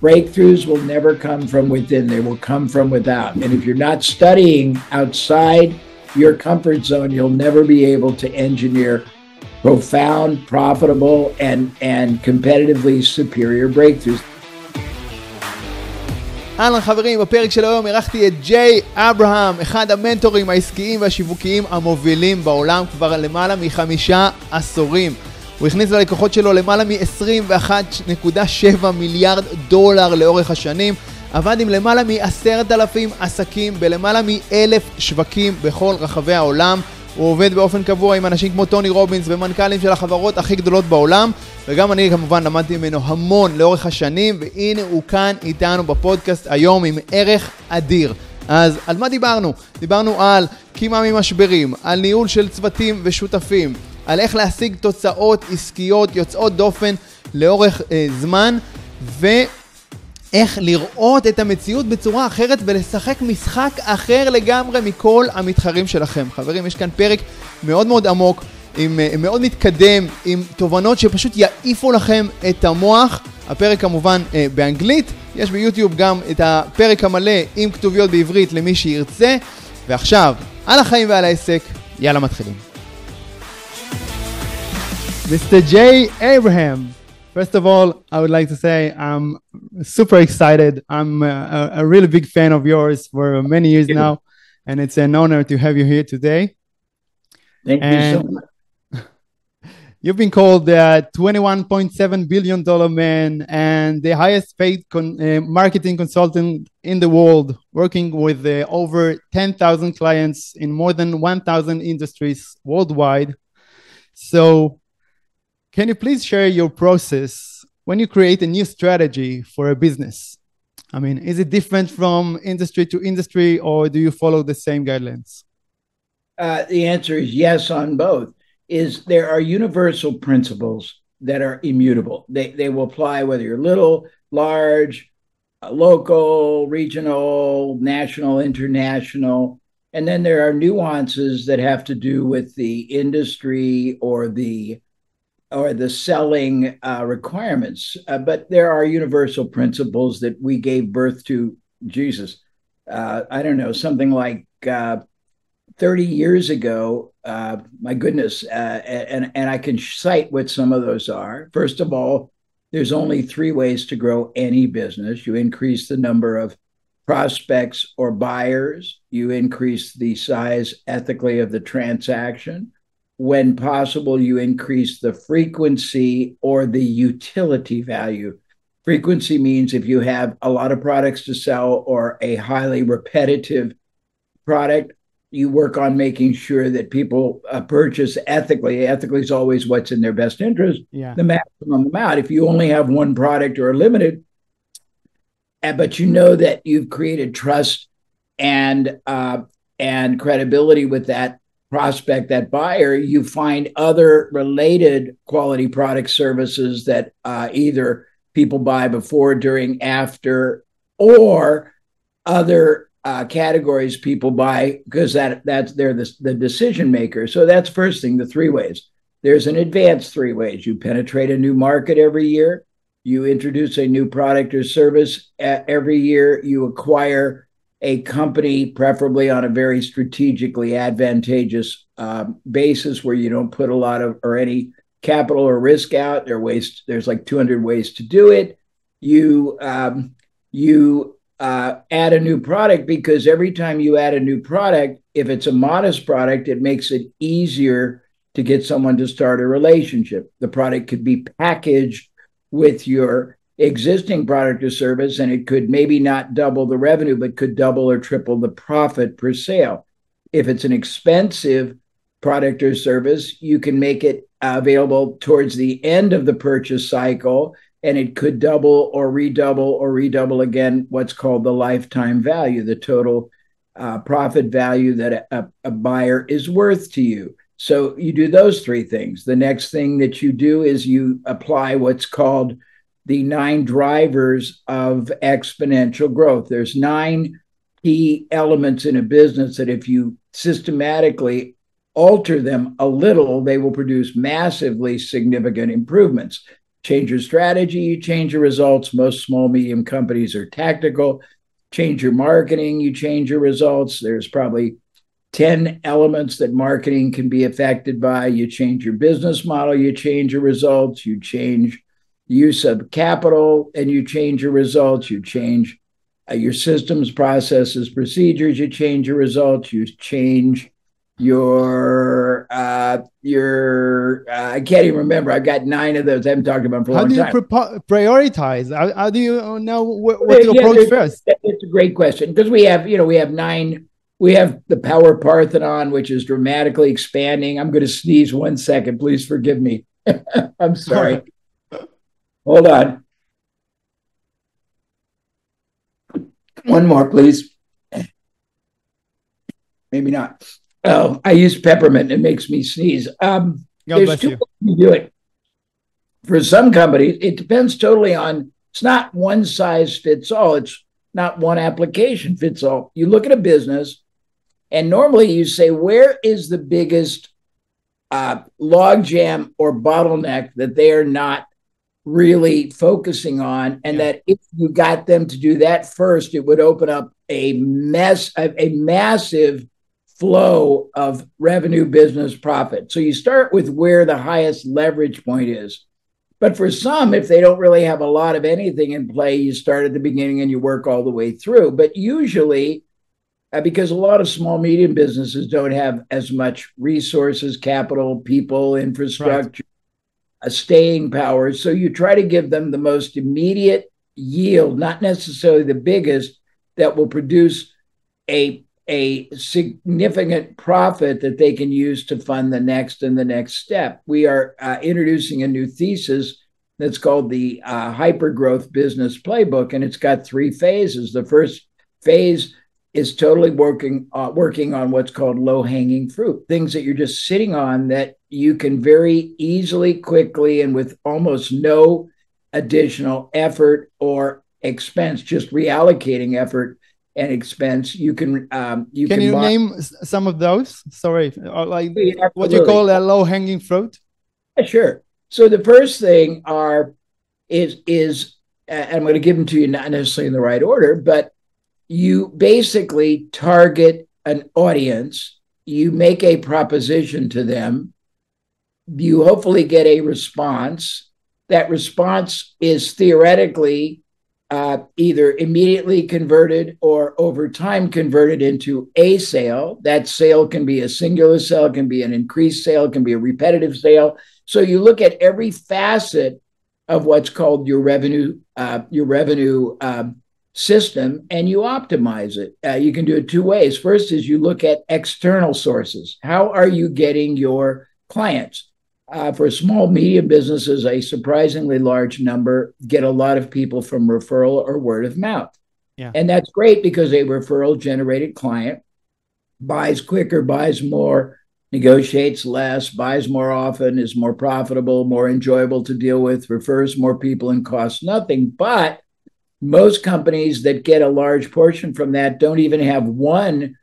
breakthroughs will never come from within. They will come from without. And if you're not studying outside your comfort zone, you'll never be able to engineer profound, profitable, and competitively superior breakthroughs. אהלן חברים, בפרק של היום אירחתי את ג'יי, אברהם, אחד המנטורים העסקיים והשיווקיים המובילים בעולם כבר למעלה מ5 עשורים. הוא הכניס ללקוחות שלו למעלה מ21.7 מיליארד דולר לאורך השנים, עבד עם למעלה מ10,000 עסקים בלמעלה מ1,000 שווקים בכל רחבי העולם. הוא עובד באופן קבוע עם אנשים כמו טוני רובינס ומנכ"לים של החברות הכי גדולות בעולם, וגם אני כמובן למדתי ממנו המון לאורך השנים, והנה הוא כאן איתנו בפודקאסט היום עם ערך אדיר. אז על מה דיברנו? דיברנו על קימה ממשברים, על ניהול של צוותים ושותפים, על איך להשיג תוצאות עסקיות יוצאות דופן לאורך זמן, איך לראות את המציאות בצורה אחרת ולשחק משחק אחר לגמרי מכל המתחרים שלכם. חברים, יש כאן פרק מאוד מאוד עמוק, מאוד מתקדם, עם תובנות שפשוט יעיפו לכם את המוח. הפרק כמובן באנגלית, יש ביוטיוב גם את הפרק המלא עם כתוביות בעברית למי שירצה. ועכשיו, על החיים ועל העסק, יאללה מתחילים. Mr. Jay Abraham. First of all, I would like to say I'm super excited. I'm a really big fan of yours for many years now, and it's an honor to have you here today. Thank you so much. You've been called the $21.7 billion man and the highest paid marketing consultant in the world, working with over 10,000 clients in more than 1,000 industries worldwide. So, can you please share your process when you create a new strategy for a business? I mean, is it different from industry to industry, or do you follow the same guidelines? The answer is yes on both. There are universal principles that are immutable. They will apply whether you're little, large, local, regional, national, international. And then there are nuances that have to do with the industry or the selling requirements. But there are universal principles that we gave birth to Jesus. I don't know, something like 30 years ago, my goodness, and I can cite what some of those are. First of all, there's only 3 ways to grow any business. You increase the number of prospects or buyers. You increase the size ethically of the transaction. When possible, you increase the frequency or the utility value. Frequency means if you have a lot of products to sell or a highly repetitive product, you work on making sure that people purchase ethically. Ethically is always what's in their best interest, the maximum amount. If you only have one product or limited, but you know that you've created trust and credibility with that prospect, that buyer, you find other related quality product services that either people buy before, during, after, or other categories people buy because they're the decision maker. So that's first thing, the 3 ways. There's an advanced 3 ways. You penetrate a new market every year. You introduce a new product or service every year. You acquire a company, preferably on a very strategically advantageous basis where you don't put a lot of or any capital or risk out. There's like 200 ways to do it. You add a new product, because every time you add a new product, if it's a modest product, it makes it easier to get someone to start a relationship. The product could be packaged with your existing product or service, and it could maybe not double the revenue, but could double or triple the profit per sale. If it's an expensive product or service, you can make it available towards the end of the purchase cycle, and it could double or redouble again, what's called the lifetime value, the total profit value that a buyer is worth to you. So you do those 3 things. The next thing that you do is you apply what's called the 9 drivers of exponential growth. There's 9 key elements in a business that if you systematically alter them a little, they will produce massively significant improvements. Change your strategy, you change your results. Most small, medium companies are tactical. Change your marketing, you change your results. There's probably 10 elements that marketing can be affected by. You change your business model, you change your results. You change use of capital, and you change your results. You change your systems, processes, procedures, you change your results. You change your I can't even remember. I've got 9 of those. I haven't talked about them for a long time. How do you prioritize? How do you know what to approach first? It's a great question, because we have 9. We have the Power Parthenon, which is dramatically expanding. I'm going to sneeze 1 second. Please forgive me. I'm sorry. Hold on. One more, please. Maybe not. Oh, I use peppermint. It makes me sneeze. There's 2 ways to do it. For some companies, it depends totally on, it's not one size fits all. It's not one application fits all. You look at a business, and normally you say, where is the biggest logjam or bottleneck that they are not really focusing on? And that if you got them to do that first, it would open up a massive flow of revenue, business, profit. So you start with where the highest leverage point is. But for some, if they don't really have a lot of anything in play, you start at the beginning and you work all the way through. But usually, because a lot of small, medium businesses don't have as much resources, capital, people, infrastructure, staying power. So you try to give them the most immediate yield, not necessarily the biggest, that will produce a significant profit that they can use to fund the next and the next step. We are introducing a new thesis that's called the Hypergrowth Business Playbook, and it's got 3 phases. The first phase is totally working on what's called low-hanging fruit, things that you're just sitting on that you can very easily, quickly, and with almost no additional effort or expense, just reallocating effort and expense, you can name some of those? Sorry, like Absolutely. What you call a low-hanging fruit? Yeah, sure. So the first thing is I'm going to give them to you not necessarily in the right order, but you basically target an audience, you make a proposition to them, you hopefully get a response. That response is theoretically either immediately converted or over time converted into a sale. That sale can be a singular sale, it can be an increased sale, it can be a repetitive sale. So you look at every facet of what's called your revenue system, and you optimize it. You can do it 2 ways. First is you look at external sources. How are you getting your clients? For small, medium businesses, a surprisingly large number get a lot of people from referral or word of mouth. Yeah. And that's great because a referral-generated client buys quicker, buys more, negotiates less, buys more often, is more profitable, more enjoyable to deal with, refers more people, and costs nothing. But most companies that get a large portion from that don't even have one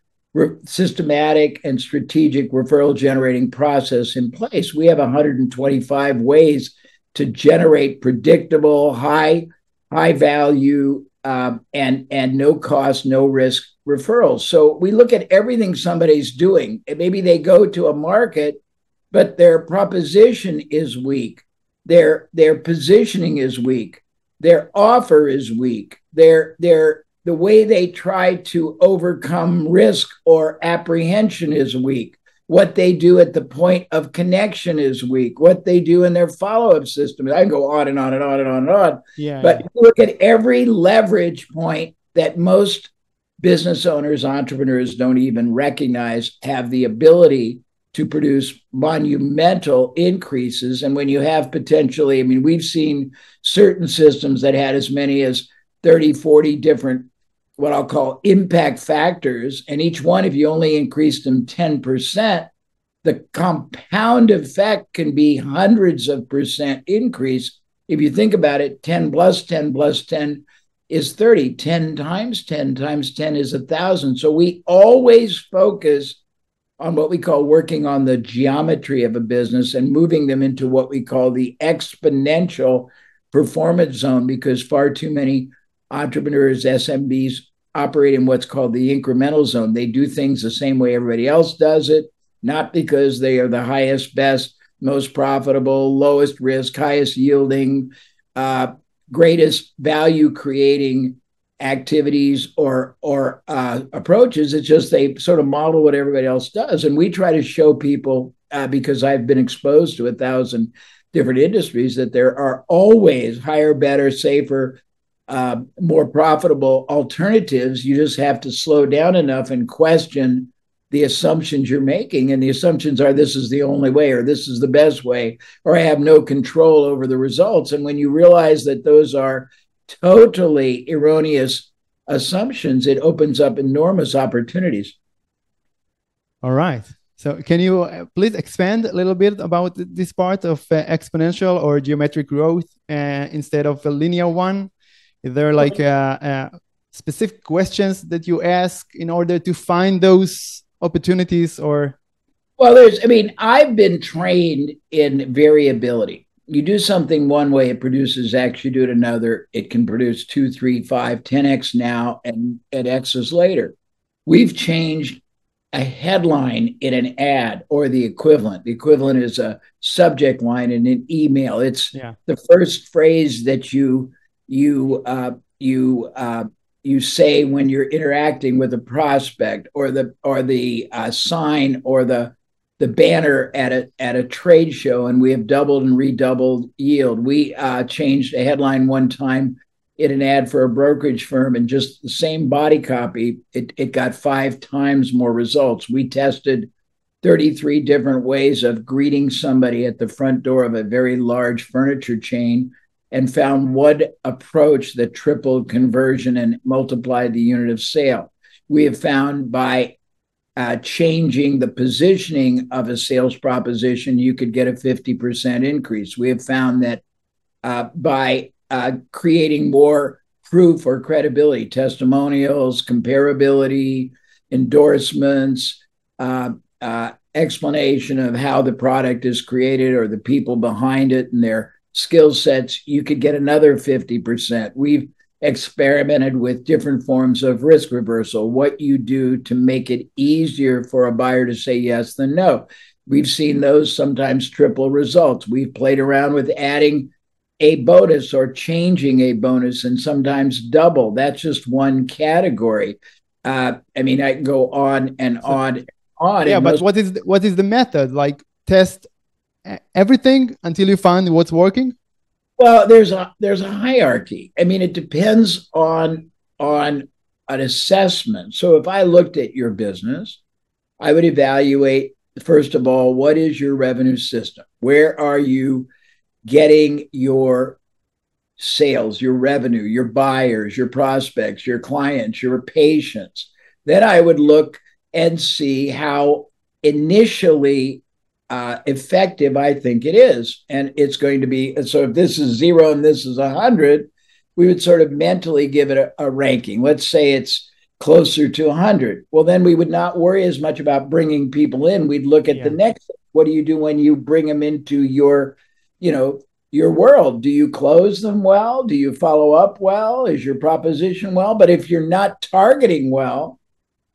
systematic and strategic referral generating process in place. We have 125 ways to generate predictable, high value, and no cost, no risk referrals. So we look at everything somebody's doing. And maybe they go to a market, but their proposition is weak. Their positioning is weak. Their offer is weak. The way they try to overcome risk or apprehension is weak. What they do at the point of connection is weak. What they do in their follow-up system, I can go on and on and on and on and on. Yeah, but if you look at every leverage point that most business owners, entrepreneurs don't even recognize have the ability to produce monumental increases. And when you have potentially, we've seen certain systems that had as many as 30, 40 different what I'll call impact factors. And each one, if you only increased them 10%, the compound effect can be hundreds of percent increase. If you think about it, 10 plus 10 plus 10 is 30. 10 times 10 times 10 is 1,000. So we always focus on what we call working on the geometry of a business and moving them into what we call the exponential performance zone, because far too many entrepreneurs, SMBs, operate in what's called the incremental zone. They do things the same way everybody else does it, not because they are the highest, best, most profitable, lowest risk, highest yielding, greatest value creating activities or approaches. It's just they sort of model what everybody else does. And we try to show people, because I've been exposed to 1,000 different industries, that there are always higher, better, safer, more profitable alternatives. You just have to slow down enough and question the assumptions you're making. And the assumptions are, this is the only way, or this is the best way, or I have no control over the results. And when you realize that those are totally erroneous assumptions, it opens up enormous opportunities. All right. So can you please expand a little bit about this part of exponential or geometric growth instead of a linear one? Is there like specific questions that you ask in order to find those opportunities? Or? Well, I've been trained in variability. You do something one way, it produces X. You do it another, it can produce 2, 3, 5, 10X now and X's later. We've changed a headline in an ad or the equivalent. The equivalent is a subject line in an email. It's the first phrase that you say when you're interacting with a prospect, or the sign or the banner at a trade show. And we have doubled and redoubled yield. We changed a headline one time in an ad for a brokerage firm, and just the same body copy, it got 5 times more results. We tested 33 different ways of greeting somebody at the front door of a very large furniture chain, and found one approach that tripled conversion and multiplied the unit of sale. We have found by changing the positioning of a sales proposition, you could get a 50% increase. We have found that by creating more proof or credibility, testimonials, comparability, endorsements, explanation of how the product is created or the people behind it and their skill sets, you could get another 50%. We've experimented with different forms of risk reversal, what you do to make it easier for a buyer to say yes than no. We've seen those sometimes triple results. We've played around with adding a bonus or changing a bonus, and sometimes double. That's just one category. I can go on and on and on. Yeah, but what is the method? Like test everything until you find what's working? Well, there's a hierarchy. It depends on an assessment. So if I looked at your business, I would evaluate, first of all, what is your revenue system? Where are you getting your sales, your revenue, your buyers, your prospects, your clients, your patients? Then I would look and see how initially effective I think it is. And it's going to be, so if this is 0 and this is 100, we would sort of mentally give it a ranking. Let's say it's closer to 100. Well, then we would not worry as much about bringing people in. We'd look at the next. What do you do when you bring them into your world? Do you close them well? Do you follow up well? Is your proposition well? But if you're not targeting well,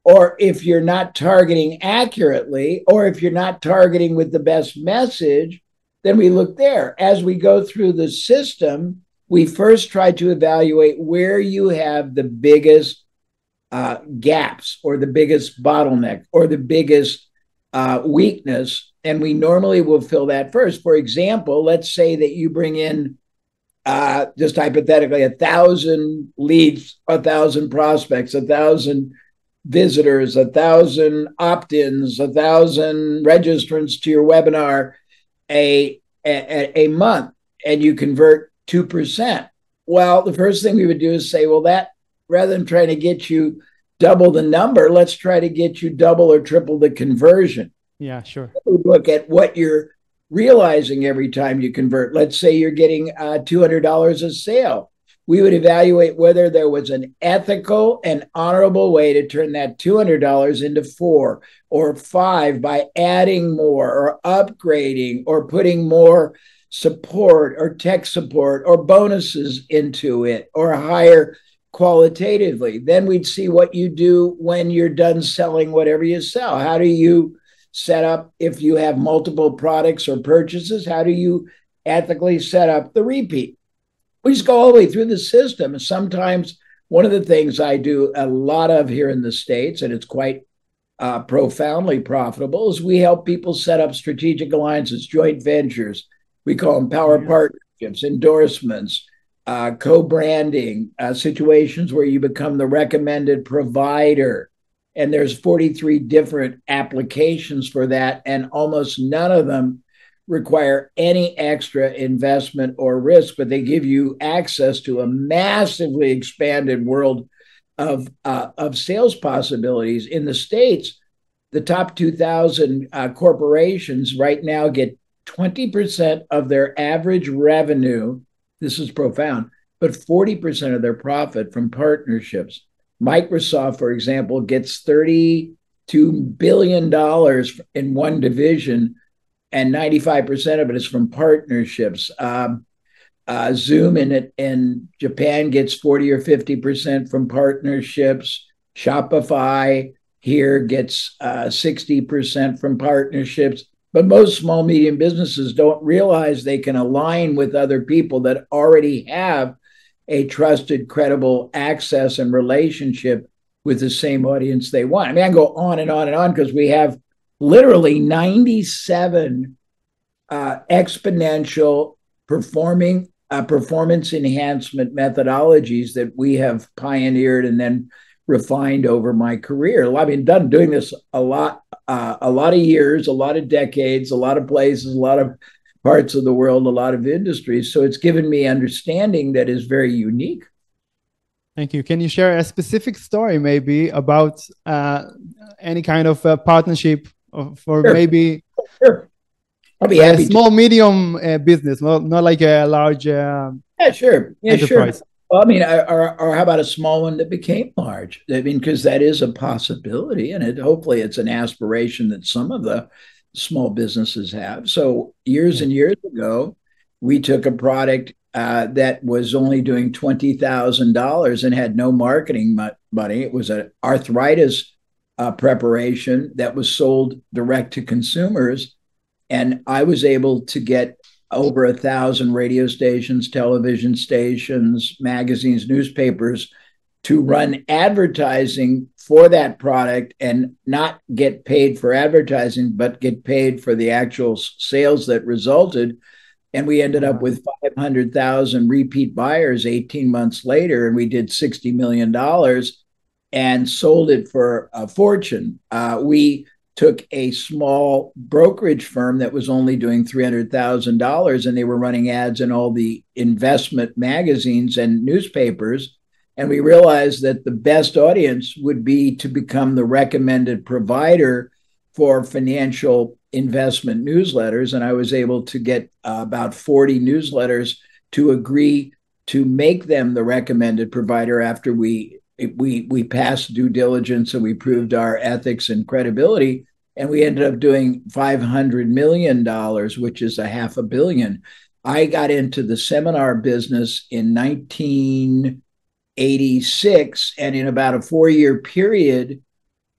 or if you're not targeting accurately, or if you're not targeting with the best message, then we look there. As we go through the system, we first try to evaluate where you have the biggest gaps, or the biggest bottleneck, or the biggest weakness. And we normally will fill that first. For example, let's say that you bring in, just hypothetically, 1,000 leads, 1,000 prospects, 1,000 visitors, 1,000 opt-ins, 1,000 registrants to your webinar a month, and you convert 2%. Well, the first thing we would do is say, well, that, rather than trying to get you double the number, let's try to get you double or triple the conversion. Yeah, sure. We look at what you're realizing every time you convert. Let's say you're getting $200 a sale. we would evaluate whether there was an ethical and honorable way to turn that $200 into $4 or $5 by adding more or upgrading or putting more support or tech support or bonuses into it or higher qualitatively. Then we'd see what you do when you're done selling whatever you sell. How do you set up, if you have multiple products or purchases, how do you ethically set up the repeat? We just go all the way through the system. And sometimes one of the things I do a lot of here in the States, and it's quite profoundly profitable, is we help people set up strategic alliances, joint ventures. We call them power partnerships, endorsements, co-branding, situations where you become the recommended provider. And there's 43 different applications for that, and almost none of them require any extra investment or risk, but they give you access to a massively expanded world of sales possibilities. In the States, the top 2,000 corporations right now get 20% of their average revenue. This is profound, but 40% of their profit from partnerships. Microsoft, for example, gets $32 billion in one division, and 95% of it is from partnerships. Zoom in Japan gets 40 or 50% from partnerships. Shopify here gets 60% from partnerships. But most small, medium businesses don't realize they can align with other people that already have a trusted, credible access and relationship with the same audience they want. I mean, I can go on and on and on because we have literally 97 exponential performance enhancement methodologies that we have pioneered and then refined over my career. I've been doing this a lot of years, a lot of decades, a lot of places, a lot of parts of the world, a lot of industries. So it's given me understanding that is very unique. Thank you. Can you share a specific story maybe about any kind of partnership for maybe I'll be happy a small, medium business, not like a large sure. enterprise? Well, I mean, or how about a small one that became large? I mean, because that is a possibility, and hopefully it's an aspiration that some of the small businesses have. So years and years ago, we took a product that was only doing $20,000 and had no marketing money. It was an arthritis preparation that was sold direct to consumers. And I was able to get over 1,000 radio stations, television stations, magazines, newspapers to run advertising for that product and not get paid for advertising, but get paid for the actual sales that resulted. And we ended up with 500,000 repeat buyers 18 months later, and we did $60 million and sold it for a fortune. We took a small brokerage firm that was only doing $300,000, and they were running ads in all the investment magazines and newspapers. And we realized that the best audience would be to become the recommended provider for financial investment newsletters. And I was able to get about 40 newsletters to agree to make them the recommended provider after we passed due diligence and we proved our ethics and credibility. And we ended up doing $500 million, which is $500 million. I got into the seminar business in 1986, and in about a 4-year period,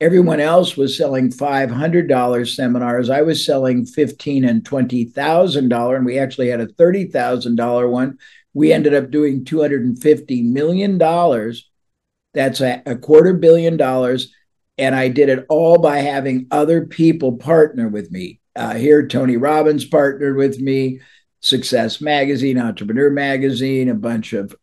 everyone else was selling $500 seminars. I was selling $15,000 and $20,000, and we actually had a $30,000 one. We ended up doing $250 million. That's a $250 million. And I did it all by having other people partner with me. Here, Tony Robbins partnered with me, Success Magazine, Entrepreneur Magazine, a bunch of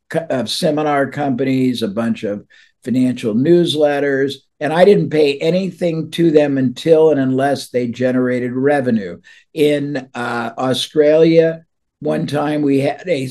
seminar companies, a bunch of financial newsletters. And I didn't pay anything to them until and unless they generated revenue. In Australia, one time we had a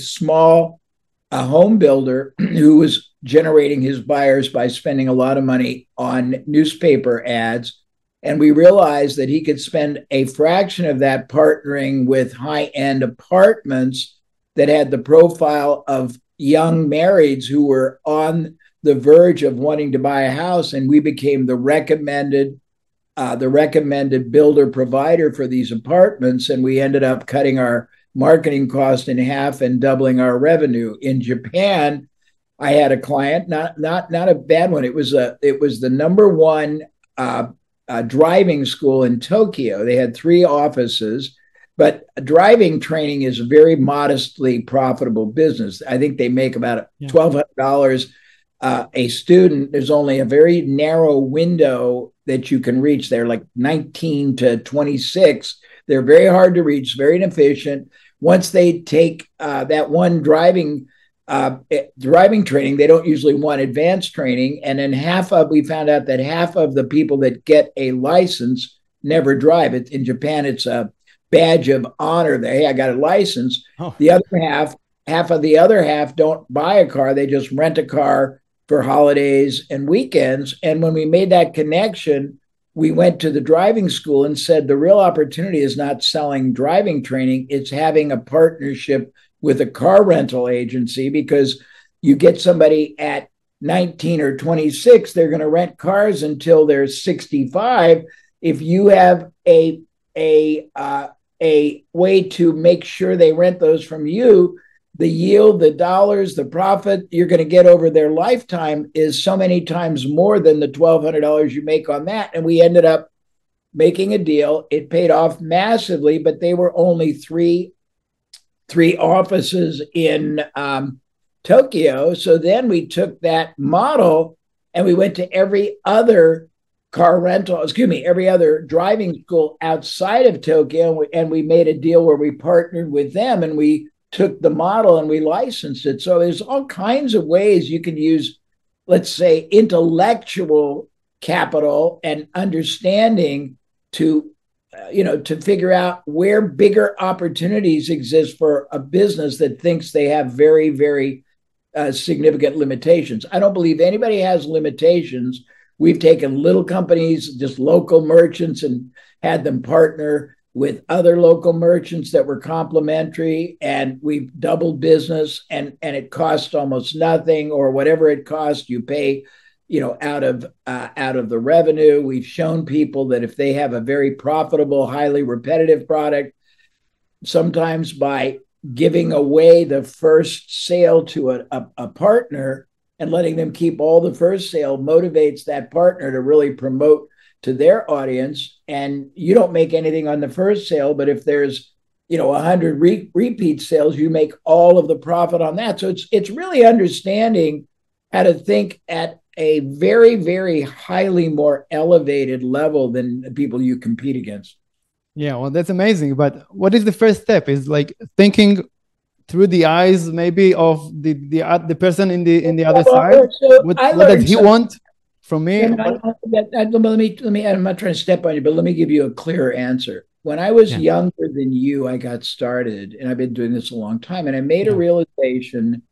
home builder who was generating his buyers by spending a lot of money on newspaper ads. And we realized that he could spend a fraction of that partnering with high-end apartments that had the profile of young marrieds who were on the verge of wanting to buy a house, and we became the recommended builder provider for these apartments, and we ended up cutting our marketing cost in half and doubling our revenue. In Japan, I had a client, not a bad one. It was the number one driving school in Tokyo. They had 3 offices, but driving training is a very modestly profitable business. I think they make about $1,200 a student. There's only a very narrow window that you can reach. They're like 19 to 26. They're very hard to reach, very inefficient. Once they take that one driving training, they don't usually want advanced training. And then we found out that half of the people that get a license never drive. In Japan, it's a badge of honor that, hey, I got a license. Oh. The other half of the other half don't buy a car. They just rent a car for holidays and weekends. And when we made that connection, we went to the driving school and said, the real opportunity is not selling driving training. It's having a partnership with a car rental agency, because you get somebody at 19 or 26, they're going to rent cars until they're 65. If you have a way to make sure they rent those from you, the yield, the dollars, the profit you're going to get over their lifetime is so many times more than the $1,200 you make on that. And we ended up making a deal. It paid off massively, but they were only three offices in Tokyo. So then we took that model and we went to every other every other driving school outside of Tokyo, and we made a deal where we partnered with them and we took the model and we licensed it. So there's all kinds of ways you can use, let's say, intellectual capital and understanding to figure out where bigger opportunities exist for a business that thinks they have very, very significant limitations. I don't believe anybody has limitations. We've taken little companies, just local merchants, and had them partner with other local merchants that were complementary, and we've doubled business, and it costs almost nothing, or whatever it costs, you pay, out of the revenue. We've shown people that if they have a very profitable, highly repetitive product, sometimes by giving away the first sale to a partner and letting them keep all the first sale motivates that partner to really promote to their audience. And you don't make anything on the first sale, but if there's 100 repeat sales, you make all of the profit on that. So it's really understanding how to think at a very, very highly more elevated level than the people you compete against. Yeah, well, that's amazing. But what is the first step? Is like thinking through the eyes, maybe, of the person in the other side. So what does he want from me? Let me. I'm not trying to step on you, but let me give you a clearer answer. When I was younger than you, I got started, and I've been doing this a long time, and I made a realization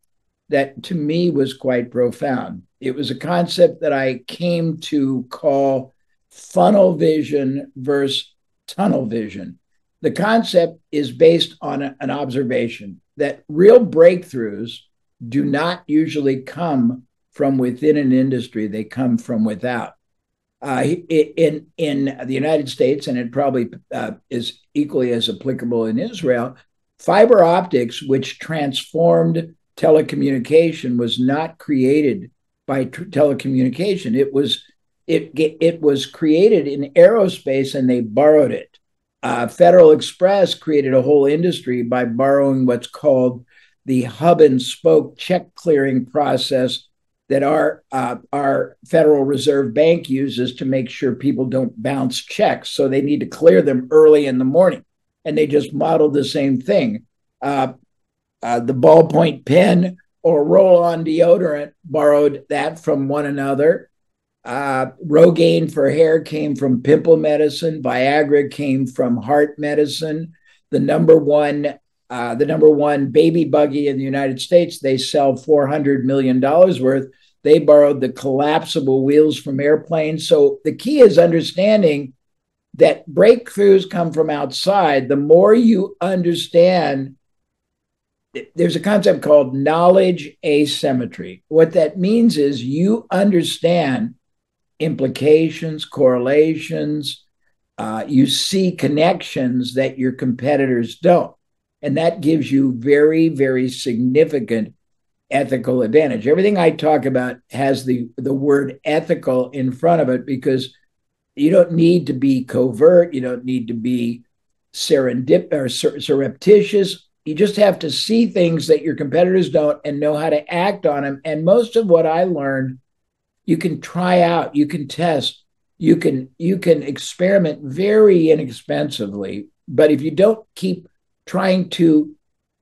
that to me was quite profound. It was a concept that I came to call funnel vision versus tunnel vision. The concept is based on an observation that real breakthroughs do not usually come from within an industry. They come from without. In the United States, and it probably is equally as applicable in Israel, fiber optics, which transformed telecommunication, was not created by telecommunication. It was created in aerospace, and they borrowed it. Federal Express created a whole industry by borrowing what's called the hub and spoke check clearing process that our Federal Reserve Bank uses to make sure people don't bounce checks. So they need to clear them early in the morning. And they just modeled the same thing. The ballpoint pen or roll-on deodorant borrowed that from one another. Rogaine for hair came from pimple medicine. Viagra came from heart medicine. The number one baby buggy in the United States, they sell $400 million worth. They borrowed the collapsible wheels from airplanes. So the key is understanding that breakthroughs come from outside. The more you understand there's a concept called knowledge asymmetry. What that means is you understand implications, correlations, you see connections that your competitors don't. And that gives you very, very significant ethical advantage. Everything I talk about has the word ethical in front of it, because you don't need to be covert. You don't need to be surreptitious. You just have to see things that your competitors don't and know how to act on them. And most of what I learned, you can try out, you can test, you can experiment very inexpensively. But if you don't keep trying to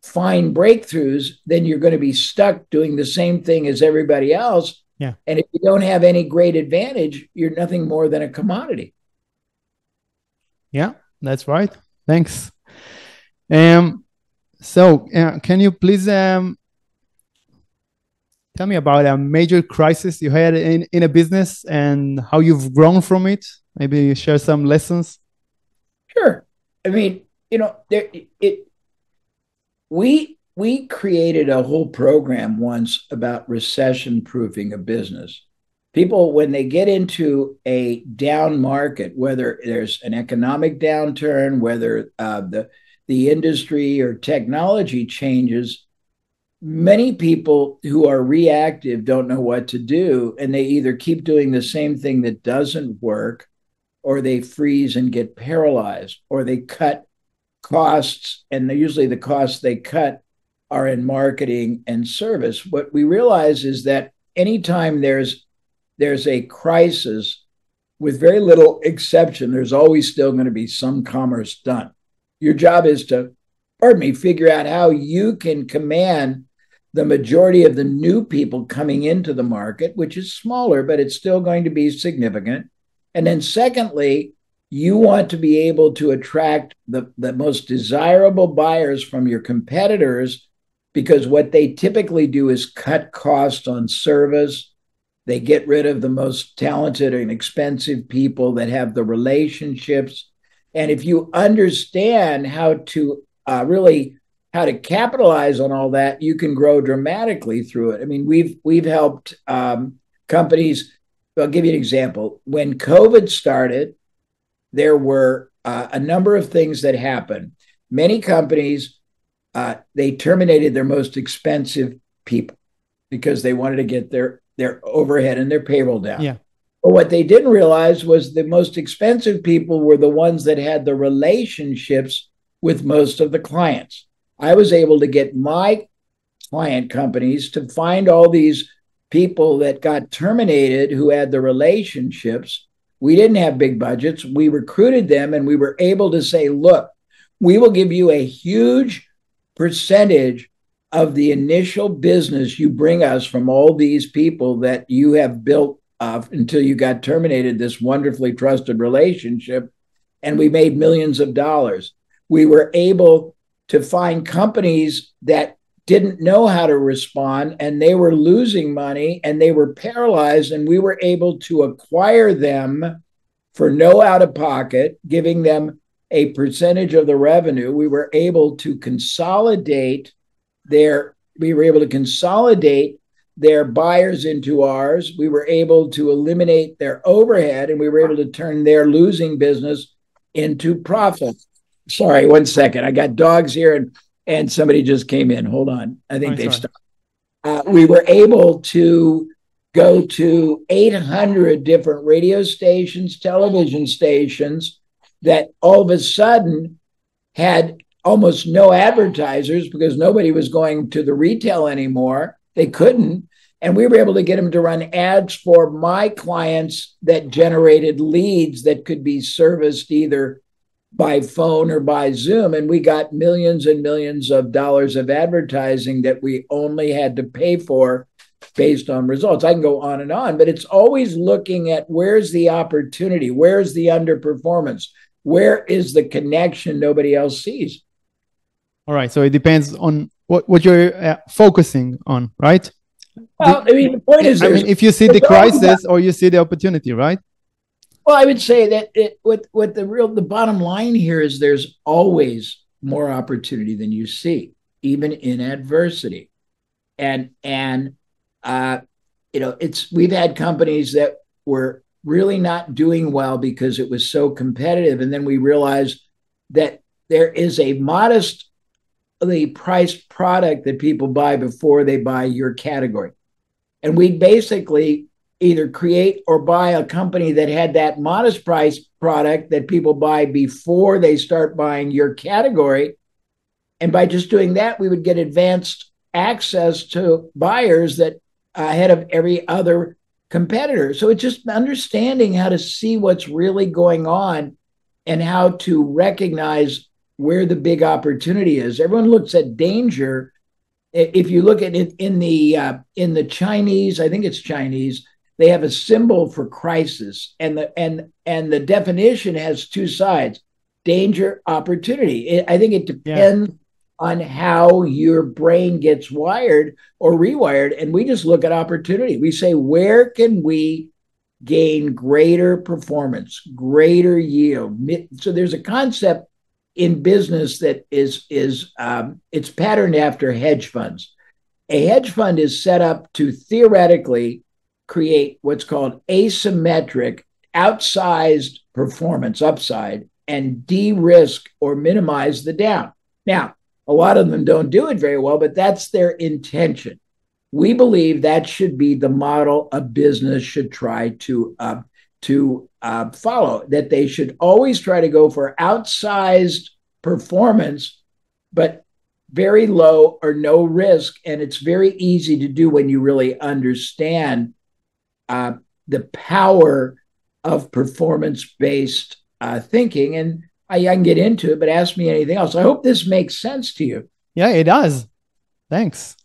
find breakthroughs, then you're going to be stuck doing the same thing as everybody else. Yeah. And if you don't have any great advantage, you're nothing more than a commodity. Yeah, that's right. Thanks. So can you please tell me about a major crisis you had in a business and how you've grown from it? Maybe share some lessons. Sure. I mean, we created a whole program once about recession proofing a business. People, when they get into a down market, whether there's an economic downturn, whether the industry or technology changes, many people who are reactive don't know what to do, and they either keep doing the same thing that doesn't work, or they freeze and get paralyzed, or they cut costs, and usually the costs they cut are in marketing and service. What we realize is that anytime there's a crisis, with very little exception, there's always still going to be some commerce done. Your job is to, figure out how you can command the majority of the new people coming into the market, which is smaller, but it's still going to be significant. And then secondly, you want to be able to attract the most desirable buyers from your competitors, because what they typically do is cut costs on service. They get rid of the most talented and expensive people that have the relationships. And if you understand how to how to capitalize on all that, you can grow dramatically through it. I mean, we've helped companies. I'll give you an example. When COVID started, there were a number of things that happened. Many companies, they terminated their most expensive people because they wanted to get their overhead and their payroll down. Yeah. But what they didn't realize was the most expensive people were the ones that had the relationships with most of the clients. I was able to get my client companies to find all these people that got terminated who had the relationships. We didn't have big budgets. We recruited them, and we were able to say, look, we will give you a huge percentage of the initial business you bring us from all these people that you have built until you got terminated, this wonderfully trusted relationship. And we made millions of dollars. We were able to find companies that didn't know how to respond, and they were losing money and they were paralyzed, and we were able to acquire them for no out of pocket, giving them a percentage of the revenue. We were able to consolidate their buyers into ours. We were able to eliminate their overhead, and we were able to turn their losing business into profit. Sorry, 1 second. I got dogs here and somebody just came in. Hold on. I think they've stopped. We were able to go to 800 different radio stations, television stations that all of a sudden had almost no advertisers because nobody was going to the retail anymore. They couldn't. And we were able to get them to run ads for my clients that generated leads that could be serviced either by phone or by Zoom. And we got millions and millions of dollars of advertising that we only had to pay for based on results. I can go on, but it's always looking at where's the opportunity, where's the underperformance, where is the connection nobody else sees. All right. So it depends on what you're focusing on, right? Well, the point is, if you see the crisis or you see the opportunity, right? Well, I would say that the bottom line here is there's always more opportunity than you see. even in adversity. And we've had companies that were really not doing well because it was so competitive. And then we realized that there is a modestly priced product that people buy before they buy your category. And we basically either create or buy a company that had that modest price product that people buy before they start buying your category. And by just doing that, we would get advanced access to buyers that ahead of every other competitor. So it's just understanding how to see what's really going on and how to recognize where the big opportunity is. Everyone looks at danger. If you look at it in the Chinese, I think it's Chinese, they have a symbol for crisis, and the definition has two sides: danger, opportunity. I think it depends on how your brain gets wired or rewired, and we just look at opportunity. We say, where can we gain greater performance, greater yield? So there's a concept in business that is it's patterned after hedge funds. A hedge fund is set up to theoretically create what's called asymmetric, outsized performance upside and de-risk or minimize the down. Now, a lot of them don't do it very well, but that's their intention. We believe that should be the model a business should try to follow, that they should always try to go for outsized performance, but very low or no risk. And it's very easy to do when you really understand the power of performance-based thinking. And I can get into it, but ask me anything else. I hope this makes sense to you. Yeah, it does. Thanks.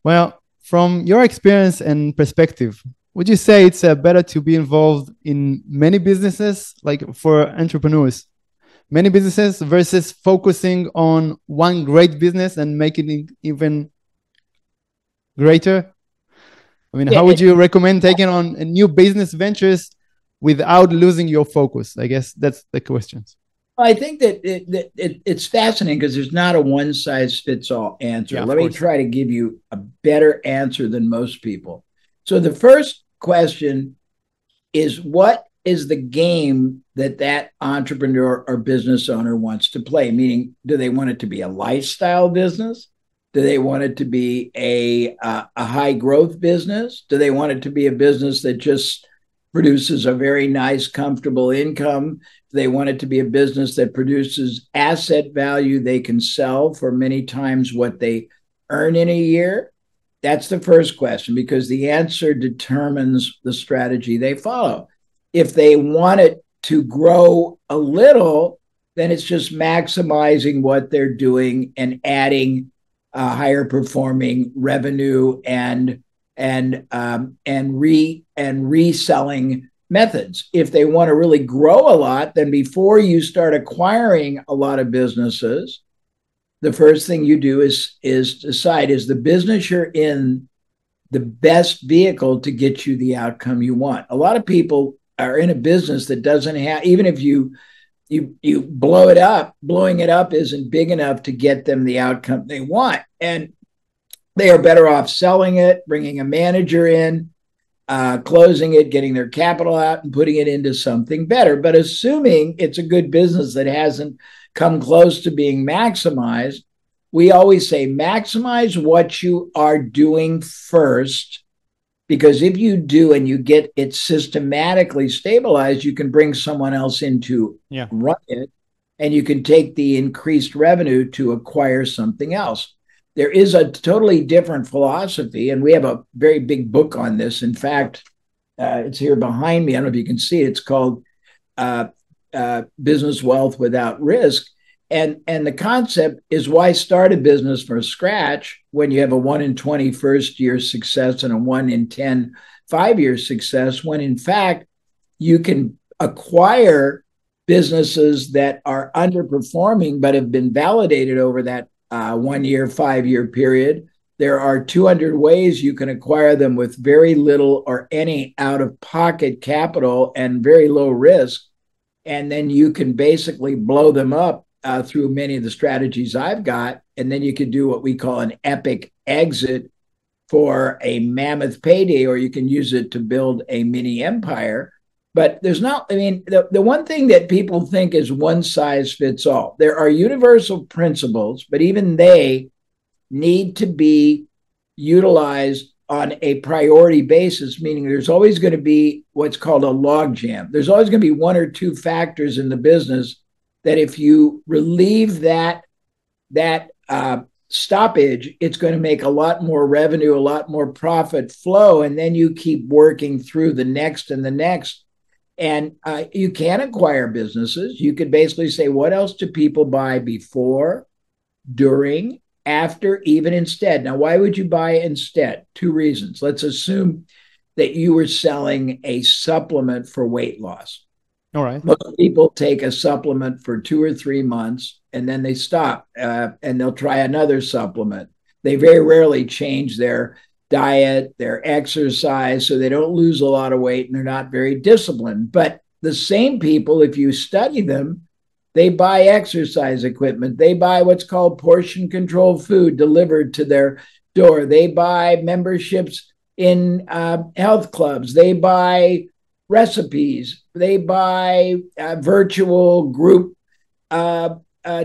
Well, from your experience and perspective, would you say it's better to be involved in many businesses, like for entrepreneurs, many businesses versus focusing on one great business and making it even greater? I mean, how would you recommend taking on a new business ventures without losing your focus? I guess that's the question. I think that it's fascinating because there's not a one-size-fits-all answer. Yeah, Let me try to give you a better answer than most people. So the first question is, what is the game that entrepreneur or business owner wants to play? Meaning, do they want it to be a lifestyle business? Do they want it to be a high growth business? Do they want it to be a business that just produces a very nice, comfortable income? Do they want it to be a business that produces asset value they can sell for many times what they earn in a year? That's the first question, because the answer determines the strategy they follow. If they want it to grow a little, then it's just maximizing what they're doing and adding higher performing revenue and reselling methods. If they want to really grow a lot, then before you start acquiring a lot of businesses, the first thing you do is decide, is the business you're in the best vehicle to get you the outcome you want? A lot of people are in a business that doesn't have, even if you blow it up, blowing it up isn't big enough to get them the outcome they want. And they are better off selling it, bringing a manager in, closing it, getting their capital out and putting it into something better. But assuming it's a good business that hasn't come close to being maximized, we always say maximize what you are doing first, because if you do and you get it systematically stabilized, you can bring someone else in to run it, and you can take the increased revenue to acquire something else. There is a totally different philosophy, and we have a very big book on this. In fact, it's here behind me. I don't know if you can see it. It's called Business Wealth Without Risk. And the concept is, why start a business from scratch when you have a 1 in 20 first year success and a 1 in 10 5-year success, when in fact you can acquire businesses that are underperforming but have been validated over that 1 year, 5-year period. There are 200 ways you can acquire them with very little or any out-of-pocket capital and very low risk. And then you can basically blow them up through many of the strategies I've got, and then you could do what we call an epic exit for a mammoth payday, or you can use it to build a mini empire. But there's not, I mean, the one thing that people think is one size fits all. There are universal principles, but even they need to be utilized on a priority basis, meaning there's always going to be what's called a log jam. There's always going to be one or two factors in the business that if you relieve that stoppage, it's going to make a lot more revenue, a lot more profit flow, and then you keep working through the next and the next. And you can acquire businesses. You could basically say, what else do people buy before, during, after, even instead? Now, why would you buy instead? Two reasons. Let's assume that you were selling a supplement for weight loss. All right. Most people take a supplement for 2 or 3 months and then they stop and they'll try another supplement. They very rarely change their diet, their exercise, so they don't lose a lot of weight and they're not very disciplined. But the same people, if you study them, they buy exercise equipment. They buy what's called portion control food delivered to their door. They buy memberships in health clubs. They buy recipes. They buy virtual group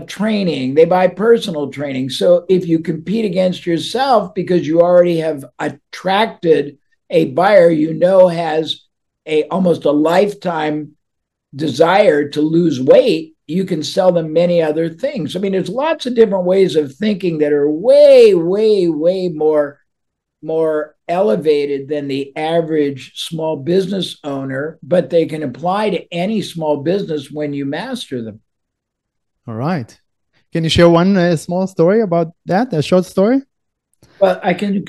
training. They buy personal training. So if you compete against yourself because you already have attracted a buyer you know has almost a lifetime desire to lose weight, you can sell them many other things. I mean, there's lots of different ways of thinking that are way, way, way more elevated than the average small business owner, but they can apply to any small business when you master them. All right. Can you share one small story about that, a short story? Well, I can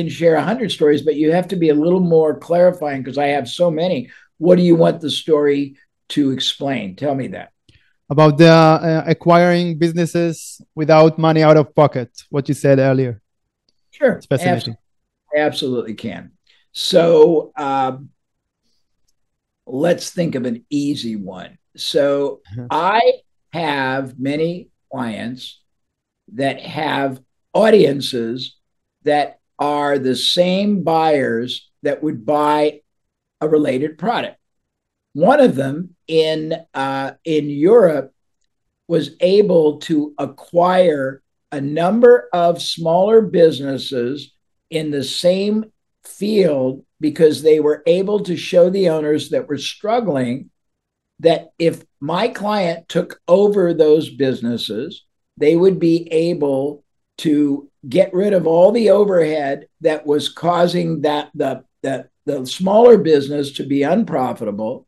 share 100 stories, but you have to be a little more clarifying because I have so many. What do you want the story to explain? Tell me that. About the acquiring businesses without money out of pocket, what you said earlier. Sure. It's fascinating. Absolutely can. So let's think of an easy one. So I have many clients that have audiences that are the same buyers that would buy a related product. One of them in Europe was able to acquire a number of smaller businesses in the same field because they were able to show the owners that were struggling that if my client took over those businesses, they would be able to get rid of all the overhead that was causing that the smaller business to be unprofitable.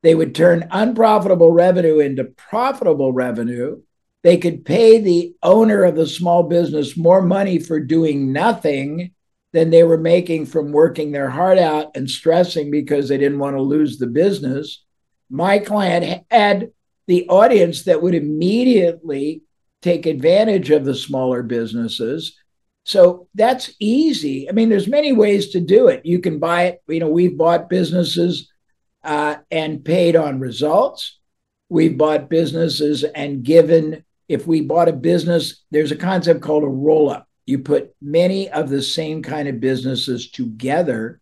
They would turn unprofitable revenue into profitable revenue. They could pay the owner of the small business more money for doing nothing than they were making from working their heart out and stressing because they didn't want to lose the business. My client had the audience that would immediately take advantage of the smaller businesses. So that's easy. I mean, there's many ways to do it. You can buy it. You know, we've bought businesses and paid on results. We've bought businesses and given, if we bought a business, there's a concept called a roll-up. You put many of the same kind of businesses together.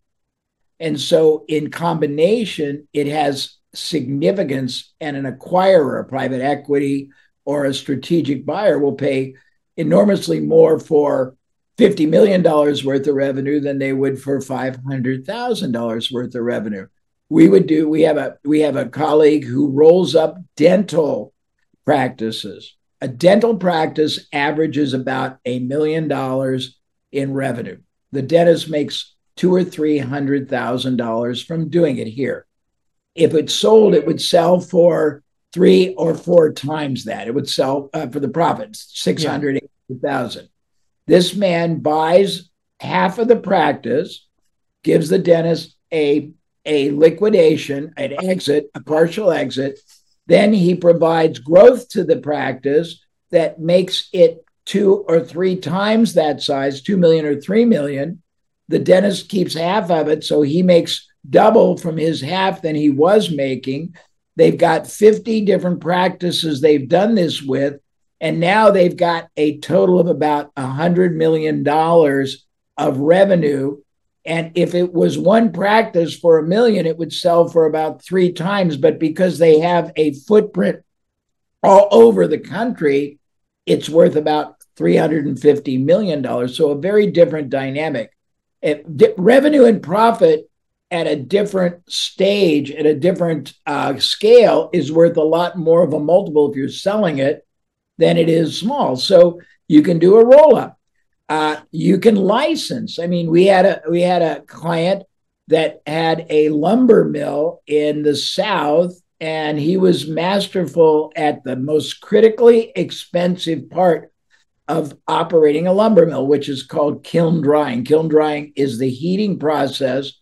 And so in combination, it has significance, and an acquirer, a private equity or a strategic buyer will pay enormously more for $50 million worth of revenue than they would for $500,000 worth of revenue. We have a colleague who rolls up dental practices. A dental practice averages about $1 million in revenue. The dentist makes $200,000 or $300,000 from doing it here. If it's sold, it would sell for 3 or 4 times that. It would sell for the profits, $680,000. This man buys half of the practice, gives the dentist a liquidation, an exit, a partial exit. Then he provides growth to the practice that makes it 2 or 3 times that size, 2 million or 3 million. The dentist keeps half of it, so he makes double from his half than he was making. They've got 50 different practices they've done this with. And now they've got a total of about $100 million of revenue. And if it was one practice for $1 million, it would sell for about 3 times. But because they have a footprint all over the country, it's worth about $350 million. So a very different dynamic. Revenue and profit at a different stage, at a different scale, is worth a lot more of a multiple if you're selling it than it is small. So you can do a roll-up. You can license. I mean, we had a client that had a lumber mill in the South, and he was masterful at the most critically expensive part of operating a lumber mill, which is called kiln drying. Kiln drying is the heating process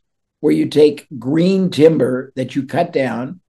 where you take green timber that you cut down,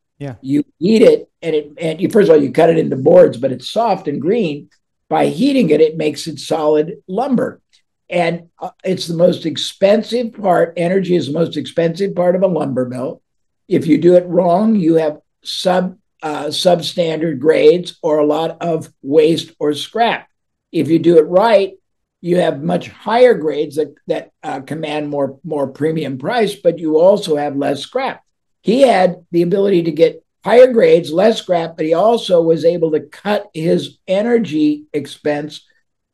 you heat it, and you, first of all, you cut it into boards, but it's soft and green. By heating it, it makes it solid lumber. And it's the most expensive part. Energy is the most expensive part of a lumber mill. If you do it wrong, you have substandard grades or a lot of waste or scrap. If you do it right, you have much higher grades that command more premium price, but you also have less scrap. He had the ability to get higher grades, less scrap, but he also was able to cut his energy expense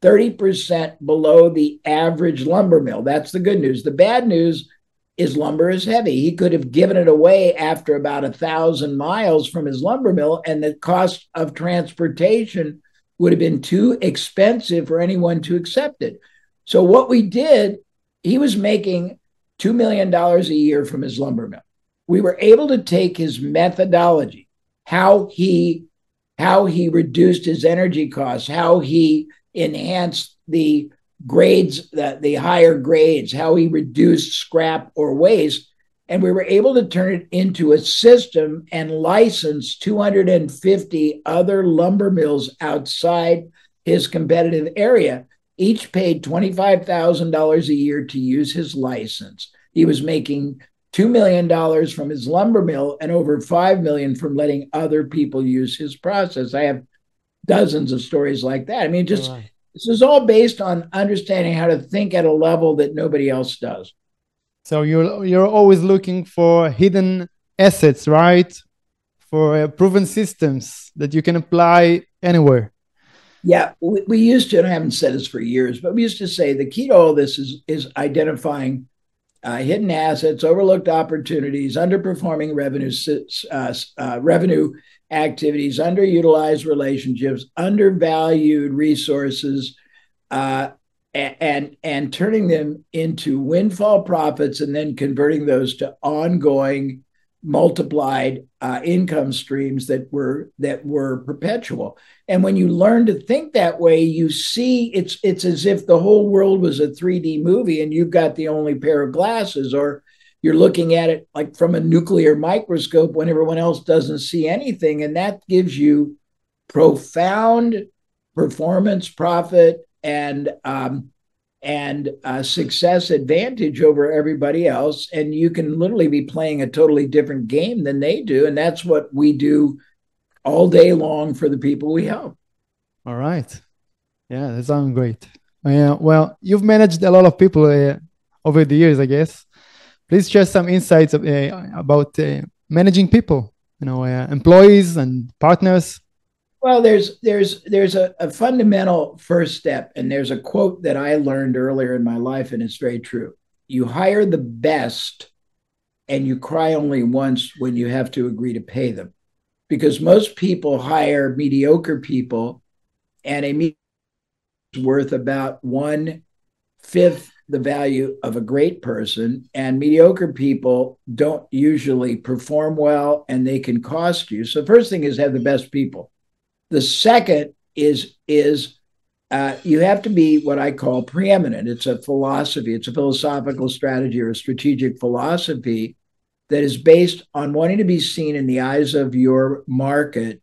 30% below the average lumber mill. That's the good news. The bad news is lumber is heavy. He could have given it away after about 1,000 miles from his lumber mill, and the cost of transportation would have been too expensive for anyone to accept it. So what we did, he was making $2 million a year from his lumber mill. We were able to take his methodology, how he reduced his energy costs, how he enhanced the grades, the higher grades, how he reduced scrap or waste. And we were able to turn it into a system and license 250 other lumber mills outside his competitive area. Each paid $25,000 a year to use his license. He was making $2 million from his lumber mill and over $5 million from letting other people use his process. I have dozens of stories like that. I mean, just this is all based on understanding how to think at a level that nobody else does. So you're always looking for hidden assets, right? For proven systems that you can apply anywhere. Yeah, we used to, and I haven't said this for years, but we used to say the key to all this is identifying hidden assets, overlooked opportunities, underperforming revenue activities, underutilized relationships, undervalued resources, and turning them into windfall profits and then converting those to ongoing multiplied income streams that were perpetual. And when you learn to think that way, you see it's as if the whole world was a 3D movie and you've got the only pair of glasses, or you're looking at it like from a nuclear microscope when everyone else doesn't see anything. And that gives you profound performance, profit, and success advantage over everybody else. And you can literally be playing a totally different game than they do. And that's what we do all day long for the people we help. All right. Yeah, that sounds great. Well, you've managed a lot of people over the years, I guess. Please share some insights about managing people, employees and partners. Well, there's a fundamental first step, and there's a quote that I learned earlier in my life, and it's very true. You hire the best, and you cry only once when you have to agree to pay them, because most people hire mediocre people, and a mediocre is worth about 1/5 the value of a great person, and mediocre people don't usually perform well, and they can cost you. So first thing is have the best people. The second is you have to be what I call preeminent. It's a philosophy. It's a philosophical strategy or a strategic philosophy that is based on wanting to be seen in the eyes of your market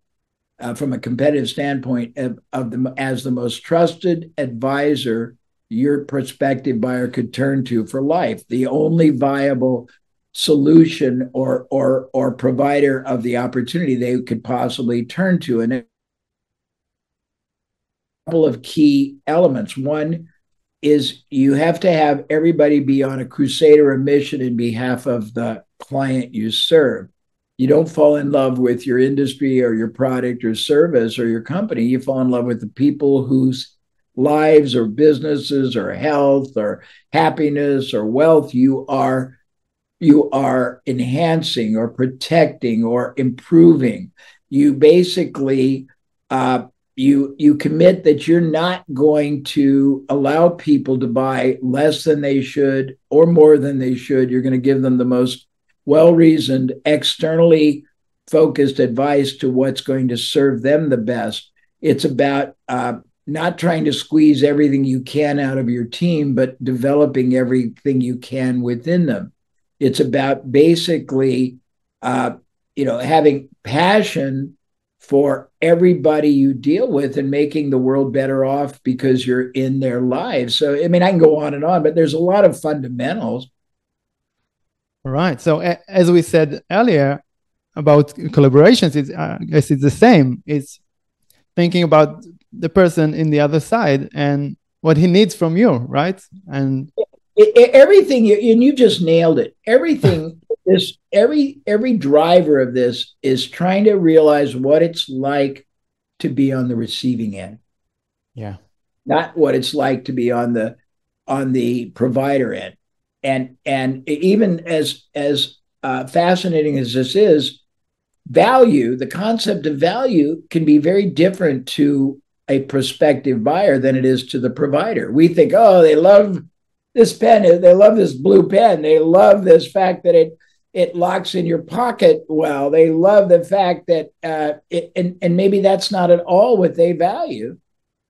from a competitive standpoint as the most trusted advisor your prospective buyer could turn to for life, the only viable solution or provider of the opportunity they could possibly turn to. And couple of key elements. One is you have to have everybody be on a crusade or a mission in behalf of the client you serve. You don't fall in love with your industry or your product or service or your company. You fall in love with the people whose lives or businesses or health or happiness or wealth you are enhancing or protecting or improving. You basically you commit that you're not going to allow people to buy less than they should or more than they should. You're going to give them the most well-reasoned, externally focused advice to what's going to serve them the best. It's about not trying to squeeze everything you can out of your team, but developing everything you can within them. It's about basically, having passion for everybody you deal with and making the world better off because you're in their lives. So, I mean, I can go on and on, but there's a lot of fundamentals. Right. So as we said earlier about collaborations, I guess it's the same. It's thinking about the person in the other side and what he needs from you, right? And everything, and you just nailed it. Everything every driver of this is trying to realize what it's like to be on the receiving end. Yeah. Not what it's like to be on the provider end. And even as fascinating as this is, value, the concept of value can be very different to a prospective buyer than it is to the provider. We think, oh, they love this pen, they love this blue pen, they love this fact that it locks in your pocket well, they love the fact that and maybe that's not at all what they value.